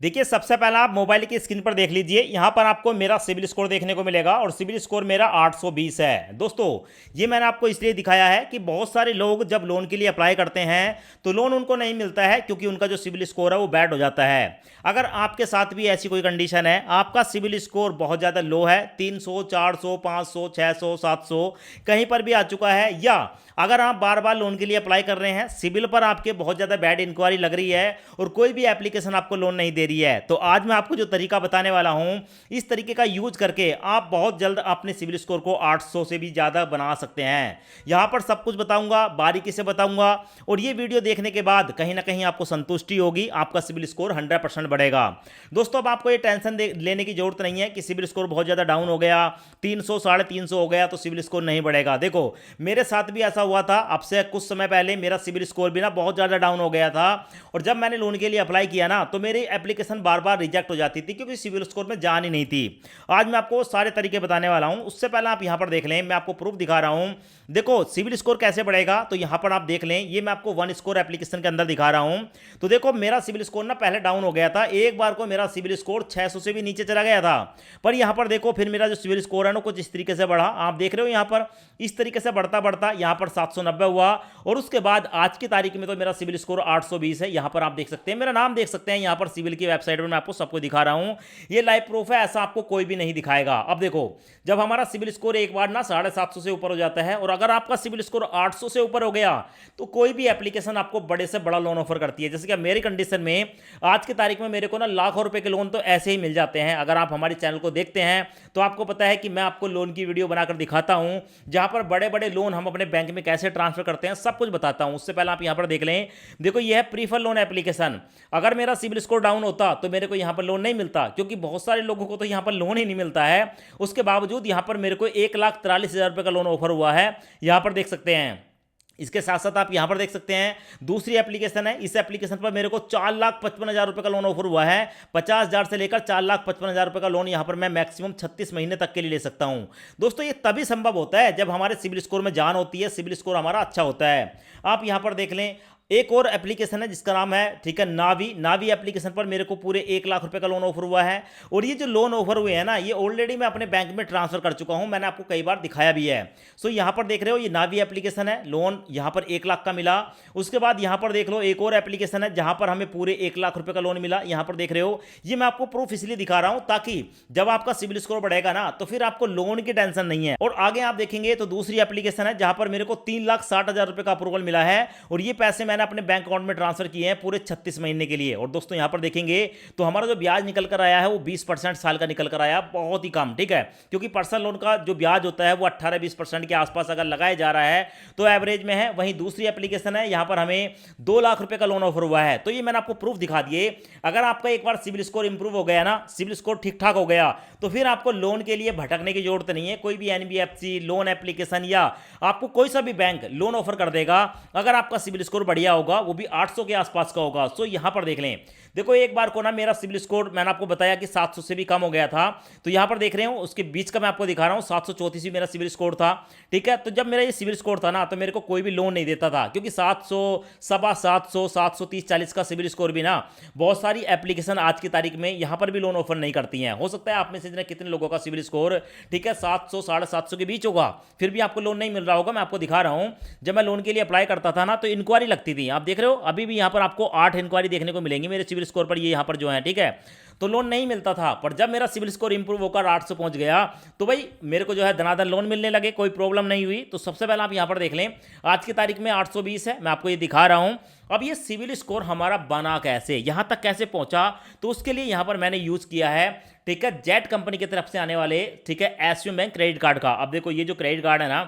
देखिए, सबसे पहला आप मोबाइल की स्क्रीन पर देख लीजिए। यहाँ पर आपको मेरा सिविल स्कोर देखने को मिलेगा और सिविल स्कोर मेरा 820 है। दोस्तों, ये मैंने आपको इसलिए दिखाया है कि बहुत सारे लोग जब लोन के लिए अप्लाई करते हैं तो लोन उनको नहीं मिलता है क्योंकि उनका जो सिविल स्कोर है वो बैड हो जाता है। अगर आपके साथ भी ऐसी कोई कंडीशन है, आपका सिविल स्कोर बहुत ज़्यादा लो है, 300, 400, 500, 600, 700 कहीं पर भी आ चुका है, या अगर आप बार बार लोन के लिए अप्लाई कर रहे हैं, सिविल पर आपके बहुत ज़्यादा बैड इंक्वायरी लग रही है और कोई भी एप्लीकेशन आपको लोन नहीं दे रही है, तो आज मैं आपको जो तरीका बताने वाला हूं, इस तरीके का यूज करके आप बहुत जल्द अपने सिविल स्कोर को 800 से भी ज़्यादा बना सकते हैं। यहां पर सब कुछ बताऊंगा, बारीकी से बताऊंगा, और ये वीडियो देखने के बाद कहीं ना कहीं आपको संतुष्टि होगी, आपका सिविल स्कोर 100% बढ़ेगा। दोस्तों, अब आपको ये टेंशन लेने की जरूरत नहीं है कि सिविल स्कोर बहुत ज़्यादा डाउन हो गया, 300, 350 हो गया तो सिविल स्कोर नहीं बढ़ेगा। देखो, मेरे साथ भी ऐसा हुआ था। अब से कुछ समय पहले मेरा सिविल स्कोर भी ना बहुत ज़्यादा डाउन हो गया था, और जब मैंने लोन के लिए अप्लाई किया ना तो मेरी एप्लीकेशन बार बार रिजेक्ट हो जाती थी क्योंकि सिविल स्कोर में जान ही नहीं थी। आज मैं आपको सारे तरीके बताने वाला हूं। उससे पहले आप यहां पर देख लें, मैं आपको प्रूफ दिखा रहा हूं। देखो, सिविल स्कोर कैसे बढ़ेगा, तो यहां पर आप देख लें, ये मैं आपको वन स्कोर एप्लीकेशन के अंदर दिखा रहा हूं। तो देखो, मेरा सिविल स्कोर ना पहले डाउन हो गया था, एक बार को मेरा सिविल स्कोर 600 से भी नीचे चला गया था। पर यहां पर देखो, फिर मेरा जो सिविल स्कोर है ना कुछ इस तरीके से बढ़ा, आप देख रहे हो यहां पर इस तरीके से बढ़ता बढ़ता यहां पर 790 हुआ, और उसके बाद आज की तारीख में तो मेरा सिविल स्कोर 820 है। यहां पर आप देख सकते हैं, मेरा नाम देख सकते हैं यहां पर सिविल की वेबसाइट पर मैं आपको सबको दिखा रहा हूं। ये लाइव प्रूफ है, ऐसा आपको कोई भी नहीं दिखाएगा। अब देखो, जब हमारा सिविल स्कोर एक बार ना 750 से ऊपर हो जाता है, और अगर आपका सिविल स्कोर 800 से ऊपर हो गया, तो कोई भी एप्लीकेशन आपको बड़े से बड़ा लोन ऑफर करती है। जैसे कि मेरी कंडीशन में आज की तारीख में मेरे को ना लाखों रुपए के लोन तो ऐसे ही मिल जाते हैं। अगर आप हमारे चैनल को देखते हैं तो आपको पता है कि मैं आपको लोन की वीडियो बनाकर दिखाता हूं, जहां पर बड़े बड़े लोन हम अपने बैंक में कैसे ट्रांसफर करते हैं सब कुछ बताता हूं। उससे पहले आप यहां पर देख लें, देखो ये है प्रीफर लोन एप्लीकेशन। अगर मेरा सिविल स्कोर डाउन होता तो मेरे को यहां पर लोन नहीं मिलता, क्योंकि बहुत सारे लोगों को तो यहां पर लोन ही नहीं मिलता है। उसके बावजूद यहां पर मेरे को 1,43,000 रुपए का लोन ऑफर हुआ है, यहां पर देख सकते हैं। इसके साथ साथ आप यहां पर देख सकते हैं दूसरी एप्लीकेशन है, इस एप्लीकेशन पर मेरे को 4,55,000 रुपए का लोन ऑफर हुआ है। 50,000 से लेकर 4,55,000 रुपए का लोन यहां पर मैं मैक्सिमम 36 महीने तक के लिए ले सकता हूं। दोस्तों, ये तभी संभव होता है जब हमारे सिविल स्कोर में जान होती है, सिविल स्कोर हमारा अच्छा होता है। आप यहां पर देख लें, एक और एप्लीकेशन है जिसका नाम है, ठीक है, नावी एप्लीकेशन पर मेरे को पूरे 1,00,000 रुपए का लोन ऑफर हुआ है। और ये जो लोन ऑफर हुए हैं ना, ये ऑलरेडी मैं अपने बैंक में ट्रांसफर कर चुका हूं, मैंने आपको कई बार दिखाया भी है। सो यहां पर देख रहे हो, ये नावी एप्लीकेशन है, लोन यहां पर 1,00,000 का मिला। उसके बाद यहां पर देख लो, एक और एप्लीकेशन है जहां पर हमें पूरे 1,00,000 रुपए का लोन मिला। यहां पर देख रहे हो, ये मैं आपको प्रूफ इसलिए दिखा रहा हूं ताकि जब आपका सिविल स्कोर बढ़ेगा ना तो फिर आपको लोन की टेंशन नहीं है। और आगे आप देखेंगे तो दूसरी एप्लीकेशन है जहां पर मेरे को 3,60,000 रुपए का अप्रूवल मिला है, और ये पैसे मैंने अपने बैंक अकाउंट में ट्रांसफर किए हैं पूरे 36 महीने के लिए। और दोस्तों, यहां पर देखेंगे तो हमारा जो ब्याज निकल कर आया है वो 20% साल का निकल कर आया, बहुत ही कम, ठीक है, क्योंकि पर्सनल लोन का जो ब्याज होता है वो 18-20% के आसपास अगर लगाया जा रहा है तो एवरेज में है। वहीं दूसरी एप्लीकेशन है, यहां पर हमें 2,00,000 रुपए का लोन ऑफर हुआ है। तो ये मैंने आपको प्रूफ दिखा दिए। अगर आपका एक बार सिविल स्कोर इंप्रूव हो गया ना, सिविल स्कोर ठीक ठाक हो गया, तो फिर आपको लोन के लिए भटकने की जरूरत नहीं है। कोई भी एनबीएफसी लोन एप्लीकेशन या आपको कोई सा भी बैंक लोन ऑफर कर देगा अगर आपका सिविल स्कोर बढ़िया होगा, वो भी 800 के आसपास का होगा। सो यहां पर देख लें, देखो एक बार को ना मेरा सिविल स्कोर मैंने आपको बताया कि 700 से भी कम हो गया था, तो यहां पर देख रहे हो उसके बीच का मैं आपको दिखा रहा हूं, 734 मेरा सिविल स्कोर था, ठीक है। तो जब मेरा ये सिविल स्कोर था ना तो मेरे को कोई भी लोन नहीं देता था, क्योंकि 700, 750, 730-40 का सिविल स्कोर भी ना बहुत सारी एप्लीकेशन आज की तारीख में यहां पर भी लोन ऑफर नहीं करती हैं। हो सकता है आप में से कितने लोगों का सिविल स्कोर, ठीक है, 700, 750 के बीच होगा, फिर भी आपको लोन नहीं मिल रहा होगा। मैं आपको दिखा रहा हूं, जब मैं लोन के लिए अप्लाई करता था ना तो इंक्वायरी लगती थी, आप देख रहे हो अभी भी यहां पर आपको 8 इंक्वायरी देखने को मिलेंगी मेरे सिविल स्कोर पर, ये यहां पर जो है, ठीक है। तो लोन नहीं मिलता था, पर जब मेरा सिविल स्कोर इंप्रूव होकर 800 पहुंच गया तो भाई मेरे को जो है धनाधन लोन मिलने लगे, कोई प्रॉब्लम नहीं हुई। तो सबसे पहले आप यहां पर देख लें, आज की तारीख में 820 है, मैं आपको ये दिखा रहा हूं। अब ये सिविल स्कोर हमारा बना कैसे, यहां तक कैसे पहुंचा, तो उसके लिए यहां पर मैंने यूज किया है, ठीक है, जेट कंपनी की तरफ से आने वाले, ठीक है, एसयू बैंक क्रेडिट कार्ड का। अब देखो, ये जो क्रेडिट कार्ड है ना,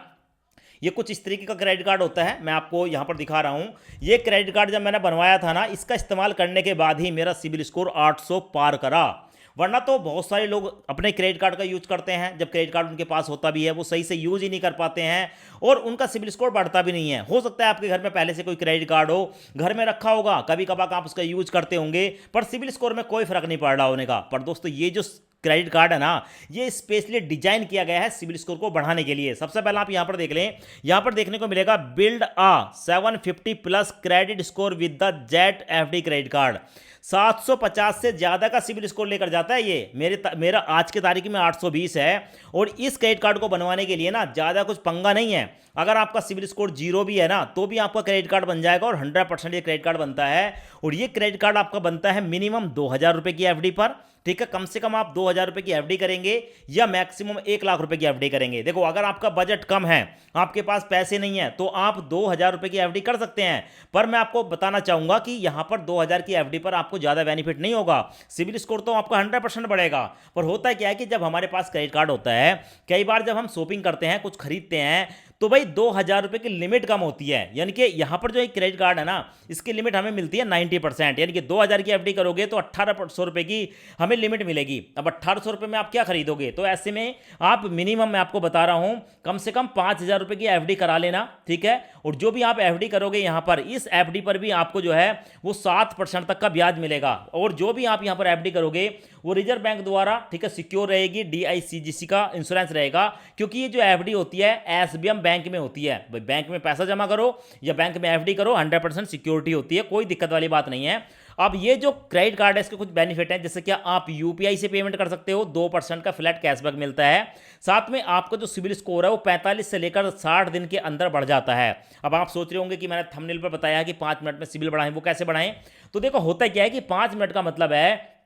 ये कुछ इस तरीके का क्रेडिट कार्ड होता है, मैं आपको यहां पर दिखा रहा हूं। ये क्रेडिट कार्ड जब मैंने बनवाया था ना, इसका इस्तेमाल करने के बाद ही मेरा सिविल स्कोर 800 पार करा। वरना तो बहुत सारे लोग अपने क्रेडिट कार्ड का यूज करते हैं, जब क्रेडिट कार्ड उनके पास होता भी है वो सही से यूज ही नहीं कर पाते हैं और उनका सिविल स्कोर बढ़ता भी नहीं है। हो सकता है आपके घर में पहले से कोई क्रेडिट कार्ड हो, घर में रखा होगा, कभी कभार आप उसका यूज करते होंगे, पर सिविल स्कोर में कोई फर्क नहीं पड़ रहा होने का। पर दोस्तों, ये जो क्रेडिट कार्ड है ना, ये स्पेशली डिजाइन किया गया है सिविल स्कोर को बढ़ाने के लिए। सबसे पहले आप यहां पर देख लें, यहां पर देखने को मिलेगा build a 750 plus credit score with the jet FD credit card. 750 से ज्यादा का सिविल स्कोर लेकर जाता है ये। मेरा आज की तारीख में 820 है, और इस क्रेडिट कार्ड को बनवाने के लिए ना ज्यादा कुछ पंगा नहीं है। अगर आपका सिविल स्कोर 0 भी है ना, तो भी आपका क्रेडिट कार्ड बन जाएगा, और 100% ये क्रेडिट कार्ड बनता है। और ये क्रेडिट कार्ड आपका बनता है मिनिमम 2000 रुपए की एफडी पर। ठीक है, कम से कम आप 2000 रुपए की एफडी करेंगे या मैक्सिमम 1 लाख रुपए की एफडी करेंगे। देखो, अगर आपका बजट कम है, आपके पास पैसे नहीं है, तो आप 2000 रुपए की एफडी कर सकते हैं। पर मैं आपको बताना चाहूंगा कि यहां पर 2000 की एफडी पर आपको ज्यादा बेनिफिट नहीं होगा। सिविल स्कोर तो आपका 100% बढ़ेगा। पर होता क्या है कि जब हमारे पास क्रेडिट कार्ड होता है, कई बार जब हम शॉपिंग करते हैं, कुछ खरीदते हैं, तो भाई 2000 रुपए की लिमिट कम होती है। यानी कि यहां पर जो एक क्रेडिट कार्ड है ना, इसकी लिमिट हमें मिलती है 90%। यानी कि 2000 की एफडी करोगे तो 1800 रुपए की हमें लिमिट मिलेगी। अब 1800 रुपए में आप क्या खरीदोगे? तो ऐसे में आप मिनिमम, मैं आपको बता रहा हूं, कम से कम 5000 रुपए की एफडी करा लेना। ठीक है, और जो भी आप एफडी करोगे यहां पर, इस एफडी पर भी आपको जो है वो 7% तक का ब्याज मिलेगा। और जो भी आप यहां पर एफडी करोगे वो रिजर्व बैंक द्वारा, ठीक है, सिक्योर रहेगी, DICGC का इंश्योरेंस रहेगा। क्योंकि ये जो एफडी होती है SBM बैंक में होती है। भाई बैंक में पैसा जमा करो या बैंक में एफडी करो, 100% सिक्योरिटी होती है, कोई दिक्कत वाली बात नहीं है। अब ये जो क्रेडिट कार्ड है, इसके कुछ बेनिफिट हैं, जैसे कि आप UPI से पेमेंट कर सकते हो, 2% का फ्लैट कैशबैक मिलता है। साथ में आपका जो सिविल स्कोर है वो 45 से लेकर 60 दिन के अंदर बढ़ जाता है। अब आप सोच रहे होंगे कि मैंने थंबनेल पर बताया कि 5 मिनट में सिविल बढ़ाएं, वो कैसे बढ़ाएं? तो देखो, होता क्या है कि 5 मिनट का मतलब है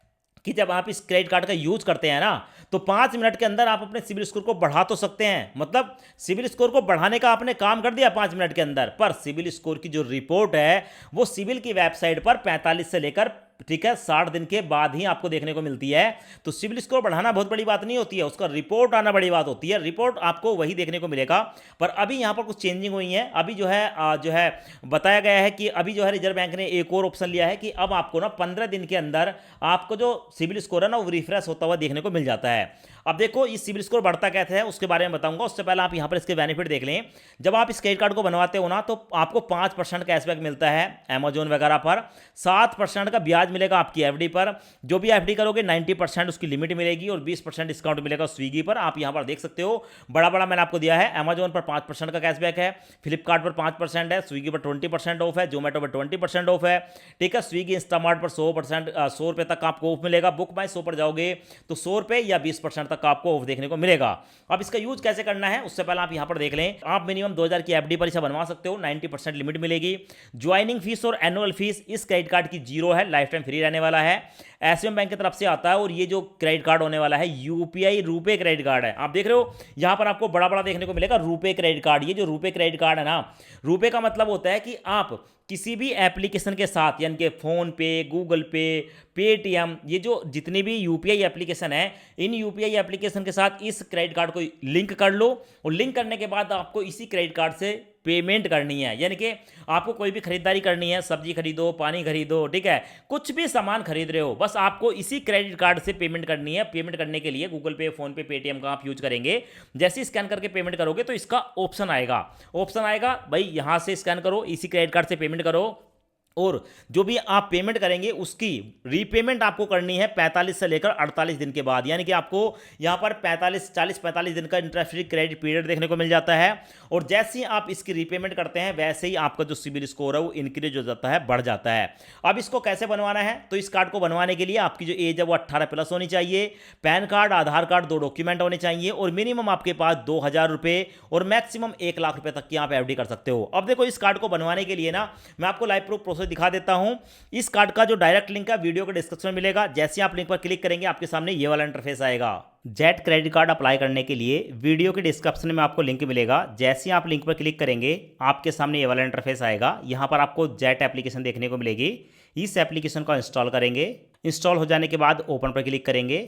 कि जब आप इस क्रेडिट कार्ड का यूज करते हैं ना, तो 5 मिनट के अंदर आप अपने सिविल स्कोर को बढ़ा तो सकते हैं। मतलब सिविल स्कोर को बढ़ाने का आपने काम कर दिया 5 मिनट के अंदर। पर सिविल स्कोर की जो रिपोर्ट है वो सिविल की वेबसाइट पर 45 से लेकर, ठीक है, 60 दिन के बाद ही आपको देखने को मिलती है। तो सिविल स्कोर बढ़ाना बहुत बड़ी बात नहीं होती है, उसका रिपोर्ट आना बड़ी बात होती है। रिपोर्ट आपको वही देखने को मिलेगा। पर अभी यहां पर कुछ चेंजिंग हुई है। अभी जो है बताया गया है कि अभी जो है रिजर्व बैंक ने एक और ऑप्शन लिया है कि अब आपको ना 15 दिन के अंदर आपको जो सिविल स्कोर है ना वो रिफ्रेश होता हुआ देखने को मिल जाता है। अब देखो, इस सिविल स्कोर बढ़ता कैसे है उसके बारे में बताऊंगा। उससे पहले आप यहां पर इसके बेनिफिट देख लें। जब आप इस क्रेडिट कार्ड को बनवाते हो ना, तो आपको 5% कैशबैक मिलता है Amazon वगैरह पर। 7% का ब्याज मिलेगा आपकी एफडी पर। जो भी एफडी करोगे 90% उसकी लिमिट मिलेगी, और 20% डिस्काउंट मिलेगा स्विगी पर। आप यहां पर देख सकते हो, बड़ा बड़ा मैंने आपको दिया है। Amazon पर 5% का कैशबैक है, फ्लिपकार्ट पर 5% है, स्विगी पर 20% ऑफ है, जोमेटो पर 20% ऑफ है। ठीक है, स्विगी इंस्टामार्ट पर 100 रुपए तक आपको ऑफ मिलेगा। बुक माई 100 पर जाओगे तो 100 रुपए या 20% तक आपको ऑफ देखने को मिलेगा। अब इसका यूज कैसे करना है उससे पहले आप यहां पर देख लें। आप मिनिमम 2000 की एफडी पर इसे बनवा सकते हो, 90% लिमिट मिलेगी। ज्वाइनिंग फीस और एनुअल फीस इस क्रेडिट कार्ड की 0 है, लाइफ टाइम फ्री रहने वाला है। SBM बैंक की तरफ से आता है, और ये जो क्रेडिट कार्ड होने वाला है UPI रुपे क्रेडिट कार्ड है। आप देख रहे हो यहां पर आपको बड़ा बड़ा देखने को मिलेगा रुपे क्रेडिट कार्ड। ये जो रुपे क्रेडिट कार्ड है ना, रुपे का मतलब होता है कि आप किसी भी एप्लीकेशन के साथ, यानी कि फोन पे, गूगल पे, पेटीएम, ये जो जितनी भी UPI एप्लीकेशन है, इन UPI एप्लीकेशन के साथ इस क्रेडिट कार्ड को लिंक कर लो। और लिंक करने के बाद आपको इसी क्रेडिट कार्ड से पेमेंट करनी है। यानी कि आपको कोई भी खरीदारी करनी है, सब्जी खरीदो, पानी खरीदो, ठीक है, कुछ भी सामान खरीद रहे हो, बस आपको इसी क्रेडिट कार्ड से पेमेंट करनी है। पेमेंट करने के लिए गूगल पे, फोन पे, पेटीएम का आप यूज करेंगे। जैसे ही स्कैन करके पेमेंट करोगे तो इसका ऑप्शन आएगा भाई यहां से स्कैन करो, इसी क्रेडिट कार्ड से पेमेंट करो। और जो भी आप पेमेंट करेंगे उसकी रीपेमेंट आपको करनी है 45 से लेकर 48 दिन के बाद। यानी कि आपको यहां पर 40-45 दिन का इंटरेस्ट फ्री क्रेडिट पीरियड देखने को मिल जाता है। और जैसे ही आप इसकी रीपेमेंट करते हैं, वैसे ही आपका जो सिविल स्कोर है वो इंक्रीज हो जाता है, बढ़ जाता है। अब इसको कैसे बनवाना है? तो इस कार्ड को बनवाने के लिए आपकी जो एज है वो 18+ होनी चाहिए। पैन कार्ड, आधार कार्ड, 2 डॉक्यूमेंट होने चाहिए, और मिनिमम आपके पास 2000 रुपए और मैक्सिमम 1 लाख रुपए तक की आप एफडी कर सकते हो। अब देखो, इस कार्ड को बनवाने के लिए ना मैं आपको लाइव प्रूफ प्रोसेस दिखा देता हूं। इस कार्ड का जो डायरेक्ट लिंक है वीडियो के डिस्क्रिप्शन में मिलेगा। जैसे आप लिंक पर क्लिक करेंगे आपके सामने ये वाला इंटरफेस आएगा। जेट क्रेडिट कार्ड अप्लाई करने के लिए वीडियो के डिस्क्रिप्शन में आपको लिंक मिलेगा। जैसे आप लिंक पर क्लिक करेंगे आपके सामने ये वाला इंटरफेस आएगा। यहां पर आपको जेट एप्लीकेशन देखने को मिलेगी। इस एप्लीकेशन को इंस्टॉल करेंगे। इंस्टॉल हो जाने के बाद ओपन पर क्लिक करेंगे।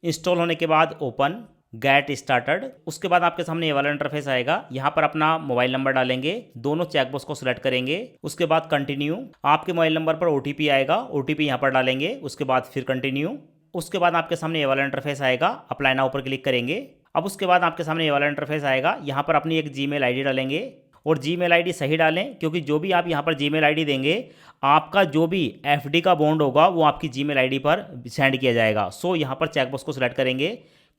इंस्टॉल होने के बाद ओपन, गेट स्टार्टेड। उसके बाद आपके सामने ये वाला इंटरफेस आएगा। यहाँ पर अपना मोबाइल नंबर डालेंगे, दोनों चेकबॉक्स को सिलेक्ट करेंगे। उसके बाद कंटिन्यू। आपके मोबाइल नंबर पर OTP आएगा, OTP यहाँ पर डालेंगे। उसके बाद फिर कंटिन्यू। उसके बाद आपके सामने ये वाला इंटरफेस आएगा। अप्लाई नाउ पर क्लिक करेंगे। अब उसके बाद आपके सामने ये वाला इंटरफेस आएगा। यहाँ पर अपनी एक Gmail ID डालेंगे। और जीमेल आईडी सही डालें, क्योंकि जो भी आप यहाँ पर जीमेल आईडी देंगे आपका जो भी एफडी का बॉन्ड होगा वो आपकी जीमेल आईडी पर सेंड किया जाएगा। सो यहाँ पर चेकबॉक्स को सिलेक्ट करेंगे,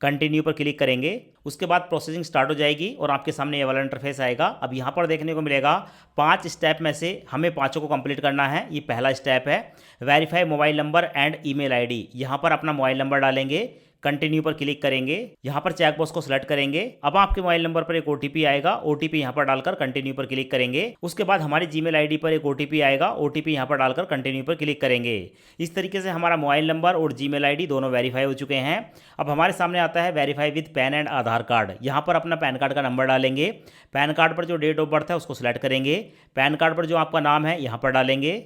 कंटिन्यू पर क्लिक करेंगे, उसके बाद प्रोसेसिंग स्टार्ट हो जाएगी और आपके सामने ये वाला इंटरफेस आएगा। अब यहाँ पर देखने को मिलेगा 5 स्टेप में से हमें 5 को कंप्लीट करना है। ये पहला स्टेप है, verify mobile number and email ID. यहाँ पर अपना मोबाइल नंबर डालेंगे, कंटिन्यू पर क्लिक करेंगे, यहाँ पर चेकबॉक्स को सिलेक्ट करेंगे। अब आपके मोबाइल नंबर पर एक ओटीपी आएगा, ओटीपी यहाँ पर डालकर कंटिन्यू पर क्लिक करेंगे। उसके बाद हमारी जीमेल आईडी पर एक ओटीपी आएगा, ओटीपी यहाँ पर डालकर कंटिन्यू पर क्लिक करेंगे। इस तरीके से हमारा मोबाइल नंबर और जीमेल आईडी दोनों वेरीफाई हो चुके हैं। अब हमारे सामने आता है verify with pan and Aadhaar card. यहाँ पर अपना पैन कार्ड का नंबर डालेंगे, पैन कार्ड पर जो डेट ऑफ बर्थ है उसको सिलेक्ट करेंगे, पैन कार्ड पर जो आपका नाम है यहाँ पर डालेंगे।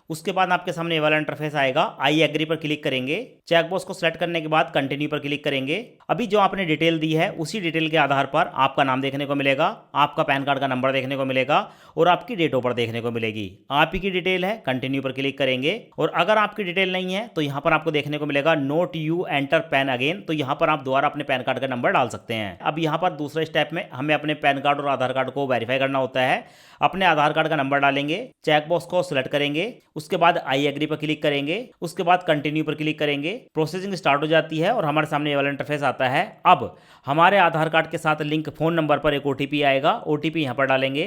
उसके बाद आपके सामने ये वाला इंटरफेस आएगा, आई एग्री पर क्लिक करेंगे। चेकबॉक्स को सिलेक्ट करने के बाद कंटिन्यू पर क्लिक करेंगे। अभी जो आपने डिटेल दी है उसी डिटेल के आधार पर आपका नाम देखने को मिलेगा, आपका पैन कार्ड का नंबर देखने को मिलेगा और आपकी डेट ऑफ बर्थ देखने को मिलेगी। आप ही की डिटेल है, कंटिन्यू पर क्लिक करेंगे। और अगर आपकी डिटेल नहीं है तो यहाँ पर आपको देखने को मिलेगा note you enter pan again, तो यहाँ पर आप दोबारा अपने पैन कार्ड का नंबर डाल सकते हैं। अब यहाँ पर दूसरे स्टेप में हमें अपने पैन कार्ड और आधार कार्ड को वेरीफाई करना होता है। अपने आधार कार्ड का नंबर डालेंगे, चेकबॉक्स को सिलेक्ट करेंगे, उसके बाद आई एग्री पर क्लिक करेंगे, उसके बाद कंटिन्यू पर क्लिक करेंगे। प्रोसेसिंग स्टार्ट हो जाती है और हमारे सामने ये वाला इंटरफेस आता है। अब हमारे आधार कार्ड के साथ लिंक फोन नंबर पर एक ओटीपी आएगा, ओटीपी यहाँ पर डालेंगे,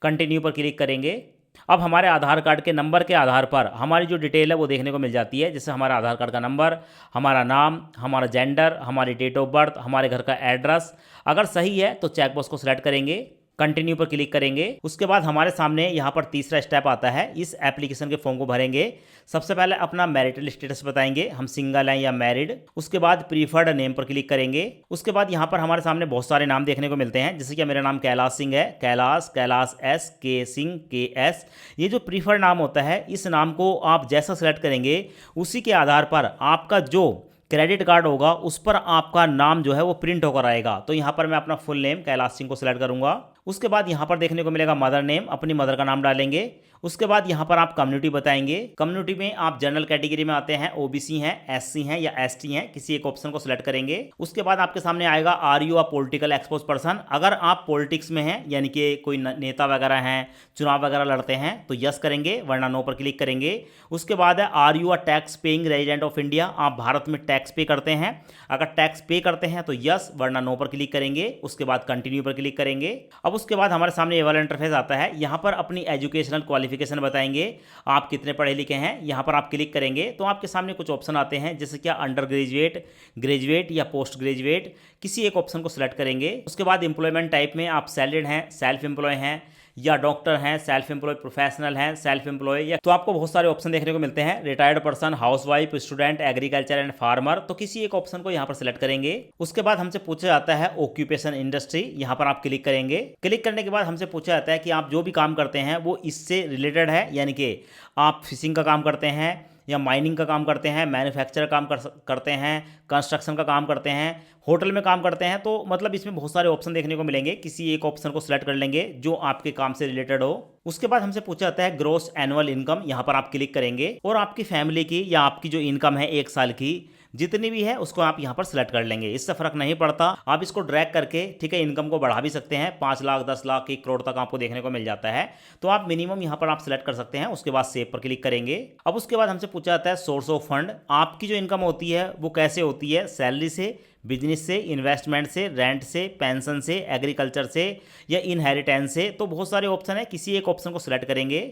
कंटिन्यू पर क्लिक करेंगे। अब हमारे आधार कार्ड के नंबर के आधार पर हमारी जो डिटेल है वो देखने को मिल जाती है, जैसे हमारा आधार कार्ड का नंबर, हमारा नाम, हमारा जेंडर, हमारी डेट ऑफ बर्थ, हमारे घर का एड्रेस। अगर सही है तो चेकबॉक्स को सिलेक्ट करेंगे, कंटिन्यू पर क्लिक करेंगे। उसके बाद हमारे सामने यहाँ पर तीसरा स्टेप आता है, इस एप्लीकेशन के फॉर्म को भरेंगे। सबसे पहले अपना मैरिटल स्टेटस बताएंगे, हम सिंगल हैं या मैरिड। उसके बाद प्रीफर्ड नेम पर क्लिक करेंगे। उसके बाद यहाँ पर हमारे सामने बहुत सारे नाम देखने को मिलते हैं, जैसे कि मेरा नाम कैलाश सिंह है, कैलाश एस के सिंह के एस। ये जो प्रीफर्ड नाम होता है इस नाम को आप जैसा सेलेक्ट करेंगे उसी के आधार पर आपका जो क्रेडिट कार्ड होगा उस पर आपका नाम जो है वो प्रिंट होकर आएगा। तो यहाँ पर मैं अपना फुल नेम कैलाश सिंह को सिलेक्ट करूँगा। उसके बाद यहाँ पर देखने को मिलेगा मदर नेम, अपनी मदर का नाम डालेंगे। उसके बाद यहाँ पर आप कम्युनिटी बताएंगे, कम्युनिटी में आप जनरल कैटेगरी में आते हैं, ओबीसी हैं, एससी हैं या एसटी हैं, किसी एक ऑप्शन को सिलेक्ट करेंगे। उसके बाद आपके सामने आएगा are you a political exposed person. अगर आप पॉलिटिक्स में हैं यानी कि कोई नेता वगैरह हैं, चुनाव वगैरह लड़ते हैं तो यस करेंगे, वरना नो पर क्लिक करेंगे। उसके बाद है are you a tax paying resident of India, आप भारत में टैक्स पे करते हैं, अगर टैक्स पे करते हैं तो यस, वरना नो पर क्लिक करेंगे। उसके बाद कंटिन्यू पर क्लिक करेंगे। अब उसके बाद हमारे सामने ये वाला इंटरफेस आता है, यहाँ पर अपनी एजुकेशनल क्वालिफिकेशन बताएंगे, आप कितने पढ़े लिखे हैं। यहाँ पर आप क्लिक करेंगे तो आपके सामने कुछ ऑप्शन आते हैं, जैसे क्या अंडर ग्रेजुएट, ग्रेजुएट या पोस्ट ग्रेजुएट, किसी एक ऑप्शन को सिलेक्ट करेंगे। उसके बाद एम्प्लॉयमेंट टाइप में आप सैलरीड हैं, सेल्फ एम्प्लॉय हैं या डॉक्टर हैं, सेल्फ एम्प्लॉय प्रोफेशनल हैं, सेल्फ एम्प्लॉय या तो आपको बहुत सारे ऑप्शन देखने को मिलते हैं, retired person, housewife, student, agriculture and farmer. तो किसी एक ऑप्शन को यहाँ पर सिलेक्ट करेंगे। उसके बाद हमसे पूछा जाता है ऑक्यूपेशन इंडस्ट्री, यहाँ पर आप क्लिक करेंगे। क्लिक करने के बाद हमसे पूछा जाता है कि आप जो भी काम करते हैं वो इससे रिलेटेड है, यानी कि आप फिशिंग का काम करते हैं या माइनिंग का काम करते हैं, मैन्युफैक्चर काम करते हैं, कंस्ट्रक्शन का काम करते हैं, होटल में काम करते हैं। तो मतलब इसमें बहुत सारे ऑप्शन देखने को मिलेंगे, किसी एक ऑप्शन को सिलेक्ट कर लेंगे जो आपके काम से रिलेटेड हो। उसके बाद हमसे पूछा जाता है ग्रॉस एनुअल इनकम, यहाँ पर आप क्लिक करेंगे और आपकी फैमिली की या आपकी जो इनकम है 1 साल की जितनी भी है उसको आप यहाँ पर सिलेक्ट कर लेंगे, इससे फर्क नहीं पड़ता। आप इसको ड्रैग करके ठीक है इनकम को बढ़ा भी सकते हैं, 5 लाख 10 लाख 1 करोड़ तक आपको देखने को मिल जाता है। तो आप मिनिमम यहाँ पर आप सिलेक्ट कर सकते हैं। उसके बाद सेव पर क्लिक करेंगे। अब उसके बाद हमसे पूछा जाता है सोर्स ऑफ फंड, आपकी जो इनकम होती है वो कैसे होती है, सैलरी से, बिजनेस से, इन्वेस्टमेंट से, रेंट से, पेंशन से, एग्रीकल्चर से या इनहेरिटेंस से। तो बहुत सारे ऑप्शन है, किसी एक ऑप्शन को सिलेक्ट करेंगे।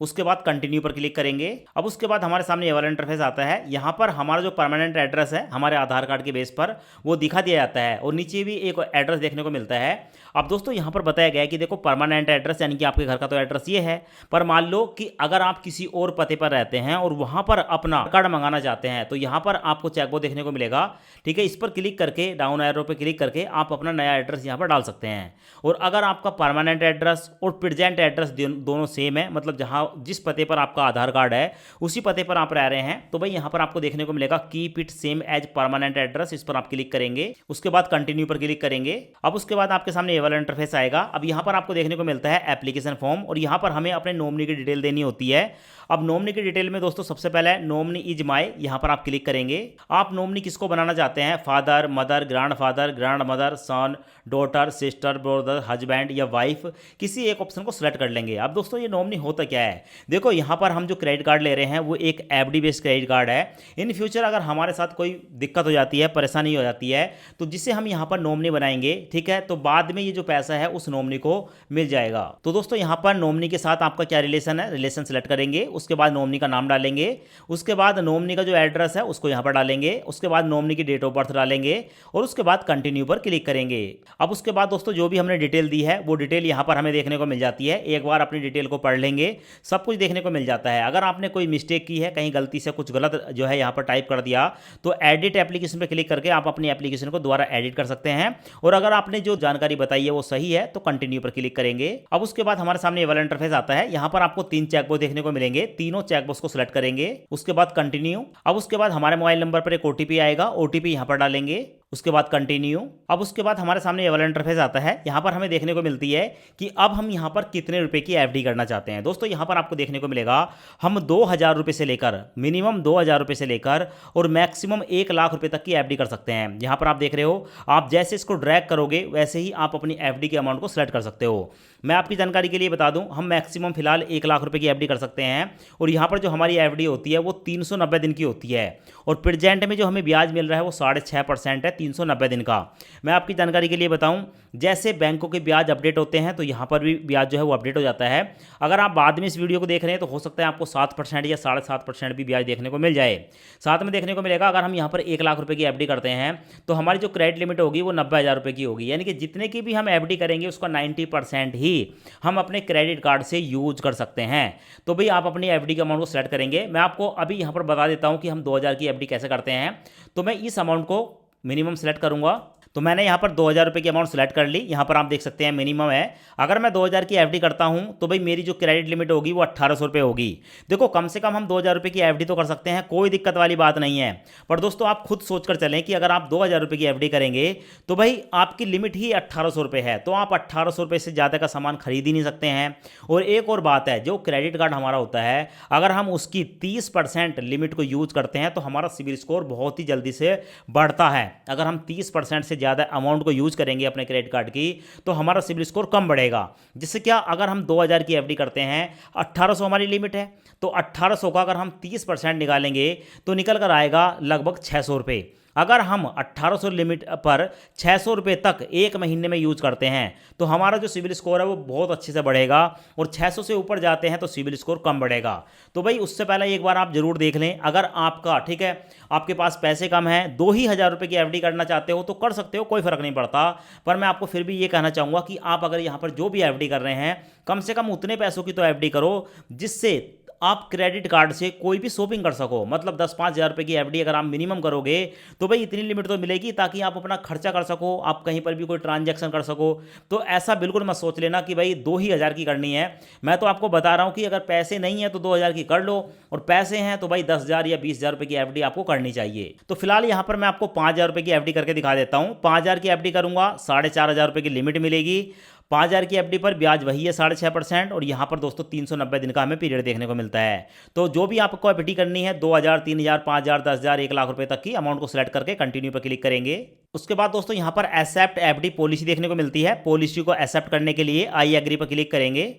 उसके बाद कंटिन्यू पर क्लिक करेंगे। अब उसके बाद हमारे सामने ये वाला इंटरफेस आता है, यहाँ पर हमारा जो परमानेंट एड्रेस है हमारे आधार कार्ड के बेस पर वो दिखा दिया जाता है और नीचे भी एक एड्रेस देखने को मिलता है। अब दोस्तों यहाँ पर बताया गया है कि देखो परमानेंट एड्रेस यानी कि आपके घर का तो एड्रेस ये है, पर मान लो कि अगर आप किसी और पते पर रहते हैं और वहाँ पर अपना कार्ड मंगाना चाहते हैं तो यहाँ पर आपको चेकबॉक्स देखने को मिलेगा। ठीक है, इस पर क्लिक करके डाउन एरो पर क्लिक करके आप अपना नया एड्रेस यहाँ पर डाल सकते हैं। और अगर आपका परमानेंट एड्रेस और प्रेजेंट एड्रेस दोनों सेम है, मतलब जहाँ जिस पते पर आपका आधार कार्ड है उसी पते पर आप रह रहे हैं, तो भाई यहाँ पर आपको देखने को मिलेगा keep it same as permanent address, इस पर आप क्लिक करेंगे। उसके बाद कंटिन्यू पर क्लिक करेंगे। अब उसके बाद आपके सामने ये वाला इंटरफेस आएगा। अब यहाँ पर आपको देखने को मिलता है एप्लीकेशन फॉर्म और यहाँ पर हमें अपने नॉमिनी की डिटेल देनी होती है। अब नॉमिनी की डिटेल में दोस्तों सबसे पहले नॉमिनी इज माई, यहाँ पर आप क्लिक करेंगे। आप नॉमिनी किसको बनाना चाहते हैं, फादर, मदर, ग्रैंड मदर, सन, डॉटर, सिस्टर, ब्रदर, हस्बैंड या वाइफ, किसी एक ऑप्शन को सिलेक्ट कर लेंगे। अब दोस्तों ये नॉमिनी होता क्या है, देखो यहाँ पर हम जो क्रेडिट कार्ड ले रहे हैं वो एक एफडी बेस्ड क्रेडिट कार्ड है। इन फ्यूचर अगर हमारे साथ कोई दिक्कत हो जाती है, परेशानी हो जाती है, तो जिसे हम यहाँ पर नॉमिनी बनाएंगे, ठीक है, तो बाद में ये जो पैसा है उस नॉमिनी को मिल जाएगा। तो दोस्तों यहाँ पर नॉमिनी के साथ आपका क्या रिलेशन है, रिलेशन सेलेक्ट करेंगे, उसके बाद नॉमिनी का नाम डालेंगे, उसके बाद नॉमिनी का जो एड्रेस है उसको यहाँ पर डालेंगे, उसके बाद नॉमिनी की डेट ऑफ बर्थ डालेंगे और उसके बाद कंटिन्यू पर क्लिक करेंगे। अब उसके बाद दोस्तों जो भी हमने डिटेल दी है वो डिटेल यहाँ पर हमें देखने को मिल जाती है। एक बार अपनी डिटेल को पढ़ लेंगे, सब कुछ देखने को मिल जाता है। अगर आपने कोई मिस्टेक की है, कहीं गलती से कुछ गलत जो है यहाँ पर टाइप कर दिया, तो एडिट एप्लीकेशन पर क्लिक करके आप अपनी एप्लीकेशन को दोबारा एडिट कर सकते हैं। और अगर आपने जो जानकारी बताई है वो सही है तो कंटिन्यू पर क्लिक करेंगे। अब उसके बाद हमारे सामने ये वाला इंटरफेस आता है। यहाँ पर आपको 3 चेकबॉक्स देखने को मिलेंगे, तीनों चेकबॉक्स को सिलेक्ट करेंगे, उसके बाद कंटिन्यू। अब उसके बाद हमारे मोबाइल नंबर पर एक ओटीपी आएगा, ओटीपी यहाँ पर डालेंगे, उसके बाद कंटिन्यू। अब उसके बाद हमारे सामने ये वाला इंटरफेस आता है। यहाँ पर हमें देखने को मिलती है कि अब हम यहाँ पर कितने रुपए की एफडी करना चाहते हैं। दोस्तों यहाँ पर आपको देखने को मिलेगा हम 2000 रुपये से लेकर, मिनिमम 2000 रुपये से लेकर और मैक्सिमम 1 लाख रुपए तक की एफडी कर सकते हैं। यहाँ पर आप देख रहे हो, आप जैसे इसको ड्रैग करोगे वैसे ही आप अपनी एफडी के अमाउंट को सिलेक्ट कर सकते हो। मैं आपकी जानकारी के लिए बता दूं, हम मैक्सिमम फिलहाल 1 लाख रुपए की एफडी कर सकते हैं और यहाँ पर जो हमारी एफडी होती है वो 390 दिन की होती है और प्रेजेंट में जो हमें ब्याज मिल रहा है वो 6.5% है 390 दिन का। मैं आपकी जानकारी के लिए बताऊं, जैसे बैंकों के ब्याज अपडेट होते हैं तो यहाँ पर भी ब्याज जो है वो अपडेट हो जाता है। अगर आप बाद में इस वीडियो को देख रहे हैं तो हो सकता है आपको 7% या 7.5% भी ब्याज देखने को मिल जाए। साथ में देखने को मिलेगा अगर हम यहाँ पर 1 लाख रुपए की एफडी करते हैं तो हमारी जो क्रेडिट लिमिट होगी वो 90,000 रुपये की होगी, यानी कि जितने की भी हम एफडी करेंगे उसका 90% ही हम अपने क्रेडिट कार्ड से यूज कर सकते हैं। तो भाई आप अपनी एफडी के अमाउंट को सेलेक्ट करेंगे। मैं आपको अभी यहाँ पर बता देता हूँ कि हम 2000 की एफडी कैसे करते हैं। तो मैं इस अमाउंट को मिनिमम सेलेक्ट करूंगा, तो मैंने यहाँ पर 2000 रुपये की अमाउंट सेलेक्ट कर ली। यहाँ पर आप देख सकते हैं मिनिमम है। अगर मैं 2000 की एफडी करता हूँ तो भाई मेरी जो क्रेडिट लिमिट होगी वो 1800 रुपये होगी। देखो कम से कम हम 2000 रुपये की एफडी तो कर सकते हैं, कोई दिक्कत वाली बात नहीं है। पर दोस्तों आप खुद सोच कर चलें कि अगर आप 2000 रुपये की एफडी करेंगे तो भाई आपकी लिमिट ही 1800 रुपये है, तो आप 1800 रुपये से ज़्यादा का सामान खरीद ही नहीं सकते हैं। और एक और बात है, जो क्रेडिट कार्ड हमारा होता है अगर हम उसकी 30% लिमिट को यूज करते हैं तो हमारा सिबिल स्कोर बहुत ही जल्दी से बढ़ता है। अगर हम 30% से ज़्यादा अमाउंट को यूज करेंगे अपने क्रेडिट कार्ड की तो हमारा सिबिल स्कोर कम बढ़ेगा। जिससे क्या, अगर हम 2000 की एफडी करते हैं, 1800 हमारी लिमिट है, तो 1800 का अगर हम 30% निकालेंगे तो निकल कर आएगा लगभग 600 रुपये। अगर हम 1800 लिमिट पर 600 रुपये तक एक महीने में यूज करते हैं तो हमारा जो सिबिल स्कोर है वो बहुत अच्छे से बढ़ेगा और 600 से ऊपर जाते हैं तो सिबिल स्कोर कम बढ़ेगा। तो भाई उससे पहले एक बार आप जरूर देख लें। अगर आपका, ठीक है, आपके पास पैसे कम हैं, 2,000 रुपये की एफडी करना चाहते हो तो कर सकते हो, कोई फर्क नहीं पड़ता। पर मैं आपको फिर भी ये कहना चाहूँगा कि आप अगर यहाँ पर जो भी एफडी कर रहे हैं कम से कम उतने पैसों की तो एफडी करो जिससे आप क्रेडिट कार्ड से कोई भी शॉपिंग कर सको। मतलब 10-5 हज़ार रुपये की एफडी अगर आप मिनिमम करोगे तो भाई इतनी लिमिट तो मिलेगी ताकि आप अपना खर्चा कर सको, आप कहीं पर भी कोई ट्रांजैक्शन कर सको। तो ऐसा बिल्कुल मत सोच लेना कि भाई 2,000 की करनी है। मैं तो आपको बता रहा हूँ कि अगर पैसे नहीं है तो 2,000 की कर लो और पैसे हैं तो भाई 10,000 या 20,000 रुपये की एफडी आपको करनी चाहिए। तो फिलहाल यहाँ पर मैं आपको 5,000 रुपये की एफडी करके दिखा देता हूँ। 5,000 की एफडी करूँगा, 4,500 रुपये की लिमिट मिलेगी। 5,000 की एफडी पर ब्याज वही है 6.5% और यहाँ पर दोस्तों 390 दिन का हमें पीरियड देखने को मिलता है। तो जो भी आपको एफडी करनी है 2,000, 3,000, 5,000, 10,000, 1 लाख रुपए तक की अमाउंट को सिलेक्ट करके कंटिन्यू पर क्लिक करेंगे। उसके बाद दोस्तों यहाँ पर एक्सेप्ट एफडी पॉलिसी देखने को मिलती है। पॉलिसी को एक्सेप्ट करने के लिए आई एग्री पर क्लिक करेंगे,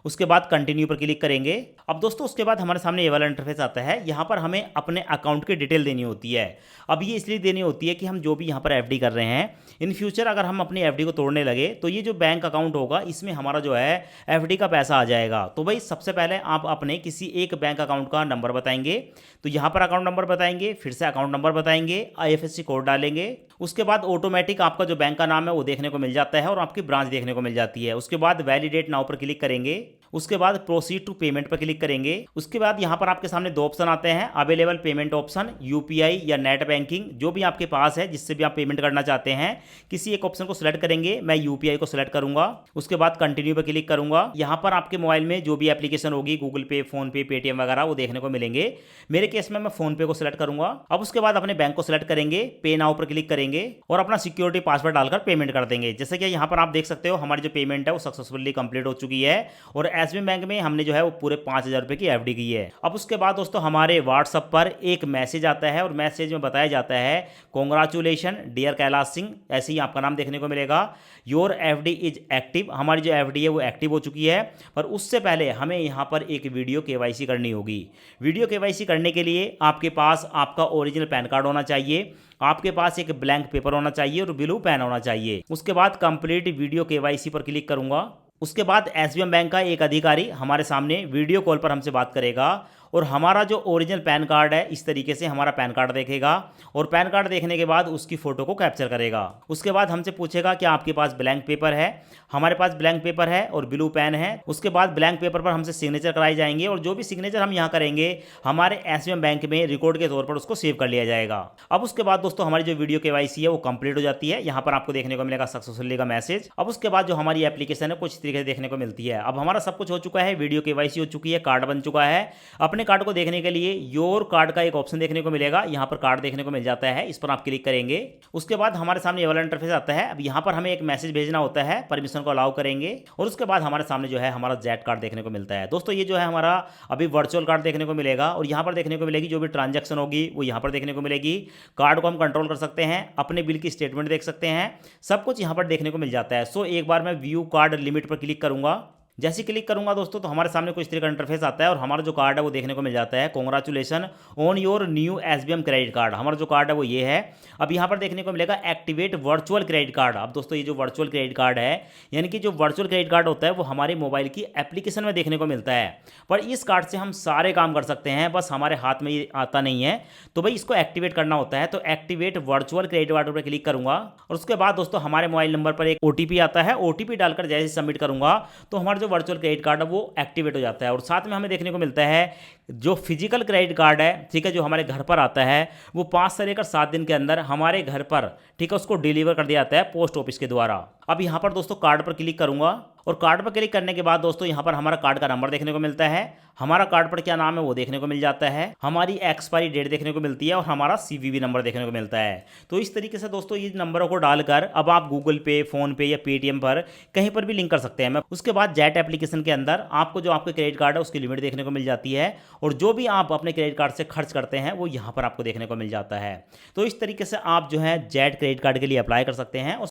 उसके बाद कंटिन्यू पर क्लिक करेंगे। अब दोस्तों उसके बाद हमारे सामने ये वाला इंटरफेस आता है। यहाँ पर हमें अपने अकाउंट की डिटेल देनी होती है। अब ये इसलिए देनी होती है कि हम जो भी यहाँ पर एफडी कर रहे हैं, इन फ्यूचर अगर हम अपनी एफडी को तोड़ने लगे तो ये जो बैंक अकाउंट होगा इसमें हमारा जो है एफडी का पैसा आ जाएगा। तो भाई सबसे पहले आप अपने किसी एक बैंक अकाउंट का नंबर बताएंगे, तो यहाँ पर अकाउंट नंबर बताएंगे, फिर से अकाउंट नंबर बताएंगे, IFSC कोड डालेंगे। उसके बाद ऑटोमेटिक आपका जो बैंक का नाम है वो देखने को मिल जाता है और आपकी ब्रांच देखने को मिल जाती है। उसके बाद वैलिडेट नाउ पर क्लिक करेंगे, उसके बाद प्रोसीड टू पेमेंट पर क्लिक करेंगे। उसके बाद यहाँ पर आपके सामने 2 ऑप्शन आते हैं, अवेलेबल पेमेंट ऑप्शन, UPI या नेट बैंकिंग, जो भी आपके पास है जिससे भी आप पेमेंट करना चाहते हैं किसी एक ऑप्शन को सिलेक्ट करेंगे। मैं UPI को सिलेक्ट करूंगा, उसके बाद कंटिन्यू पर क्लिक करूंगा। यहाँ पर आपके मोबाइल में जो भी एप्लीकेशन होगी, गूगल पे, फोन पे, पेटीएम वगैरह, वो देखने को मिलेंगे। मेरे केस में मैं फोन पे को सिलेक्ट करूंगा। अब उसके बाद अपने बैंक को सिलेक्ट करेंगे, पे नाउ पर क्लिक करेंगे और अपना सिक्योरिटी पासवर्ड डालकर पेमेंट कर देंगे। जैसे कि यहाँ पर आप देख सकते हो हमारी जो पेमेंट है वो सक्सेसफुली कंप्लीट हो चुकी है और एसबीआई बैंक में हमने जो है वो पूरे 5,000 रुपये की एफडी की है। अब उसके बाद दोस्तों हमारे व्हाट्सअप पर एक मैसेज आता है और मैसेज में बताया जाता है कॉन्ग्रेचुलेशन डियर कैलाश सिंह, ऐसे ही आपका नाम देखने को मिलेगा। योर एफडी इज एक्टिव, हमारी जो एफडी है वो एक्टिव हो चुकी है। पर उससे पहले हमें यहाँ पर एक वीडियो केवाईसी करनी होगी। वीडियो केवाईसी करने के लिए आपके पास आपका ओरिजिनल पैन कार्ड होना चाहिए, आपके पास एक ब्लैंक पेपर होना चाहिए और ब्लू पेन होना चाहिए। उसके बाद कंप्लीट वीडियो केवाईसी पर क्लिक करूंगा। उसके बाद एसबीआई बैंक का एक अधिकारी हमारे सामने वीडियो कॉल पर हमसे बात करेगा और हमारा जो ओरिजिनल पैन कार्ड है इस तरीके से हमारा पैन कार्ड देखेगा और पैन कार्ड देखने के बाद उसकी फ़ोटो को कैप्चर करेगा। उसके बाद हमसे पूछेगा कि आपके पास ब्लैंक पेपर है। हमारे पास ब्लैंक पेपर है और ब्लू पेन है। उसके बाद ब्लैंक पेपर पर हमसे सिग्नेचर कराए जाएंगे और जो भी सिग्नेचर हम यहाँ करेंगे हमारे एसबीआई बैंक में रिकॉर्ड के तौर पर उसको सेव कर लिया जाएगा। अब उसके बाद दोस्तों हमारी जो वीडियो केवाईसी है वो कंप्लीट हो जाती है। यहाँ पर आपको देखने को मिलेगा सक्सेसफुली का मैसेज। अब उसके बाद जो हमारी एप्लीकेशन है कुछ तरीके से देखने को मिलती है। अब हमारा सब कुछ हो चुका है, वीडियो केवाईसी हो चुकी है, कार्ड बन चुका है। अपने कार्ड को देखने के लिए योर कार्ड का एक ऑप्शन देखने को मिलेगा, यहाँ पर कार्ड देखने को मिल जाता है, इस पर आप क्लिक करेंगे। उसके बाद हमारे सामने ये वाला इंटरफेस आता है। अब यहाँ पर हमें एक मैसेज भेजना होता है, परमिशन को अलाउ करेंगे और उसके बाद हमारे सामने जो है हमारा जेट कार्ड देखने को मिलता है। दोस्तों ये जो है हमारा अभी वर्चुअल कार्ड देखने को मिलेगा और यहाँ पर देखने को मिलेगी जो भी ट्रांजैक्शन होगी वो यहाँ पर देखने को मिलेगी। कार्ड को हम कंट्रोल कर सकते हैं, अपने बिल की स्टेटमेंट देख सकते हैं, सब कुछ यहाँ पर देखने को मिल जाता है। सो एक बार मैं व्यू कार्ड लिमिट पर क्लिक करूंगा। जैसे क्लिक करूंगा दोस्तों तो हमारे सामने कुछ तरीके का इंटरफेस आता है और हमारा जो कार्ड है वो देखने को मिल जाता है congratulation on your new SBI credit card. हमारा जो कार्ड है वो ये है। अब यहाँ पर देखने को मिलेगा एक्टिवेट वर्चुअल क्रेडिट कार्ड। अब दोस्तों ये जो वर्चुअल क्रेडिट कार्ड है यानी कि जो वर्चुअल क्रेडिट कार्ड होता है वो हमारे मोबाइल की एप्लीकेशन में देखने को मिलता है। पर इस कार्ड से हम सारे काम कर सकते हैं, बस हमारे हाथ में ये आता नहीं है। तो भाई इसको एक्टिवेट करना होता है, तो एक्टिवेट वर्चुअल क्रेडिट कार्ड पर क्लिक करूंगा और उसके बाद दोस्तों हमारे मोबाइल नंबर पर एक ओटीपी आता है। ओटीपी डालकर जैसे सबमिट करूंगा तो हमारा जो वर्चुअल क्रेडिट कार्ड है वो एक्टिवेट हो जाता है। और साथ में हमें देखने को मिलता है जो फिजिकल क्रेडिट कार्ड है, ठीक है, जो हमारे घर पर आता है वो 5 से लेकर 7 दिन के अंदर हमारे घर पर, ठीक है, उसको डिलीवर कर दिया जाता है पोस्ट ऑफिस के द्वारा। अब यहाँ पर दोस्तों कार्ड पर क्लिक करूंगा और कार्ड पर क्लिक करने के बाद दोस्तों यहाँ पर हमारा कार्ड का नंबर देखने को मिलता है, हमारा कार्ड पर क्या नाम है वो देखने को मिल जाता है, हमारी एक्सपायरी डेट देखने को मिलती है और हमारा सीवीवी नंबर देखने को मिलता है। तो इस तरीके से दोस्तों ये नंबरों को डालकर अब आप गूगल पे, फोन पे या पेटीएम पर कहीं पर भी लिंक कर सकते हैं। उसके बाद जेट एप्लीकेशन के अंदर आपको जो आपके क्रेडिट कार्ड है उसकी लिमिट देखने को मिल जाती है और जो भी आप अपने क्रेडिट कार्ड से खर्च करते हैं वो यहाँ पर आपको देखने को मिल जाता है। तो इस तरीके से आप जो है जेट क्रेडिट कार्ड के लिए अप्लाई कर सकते हैं।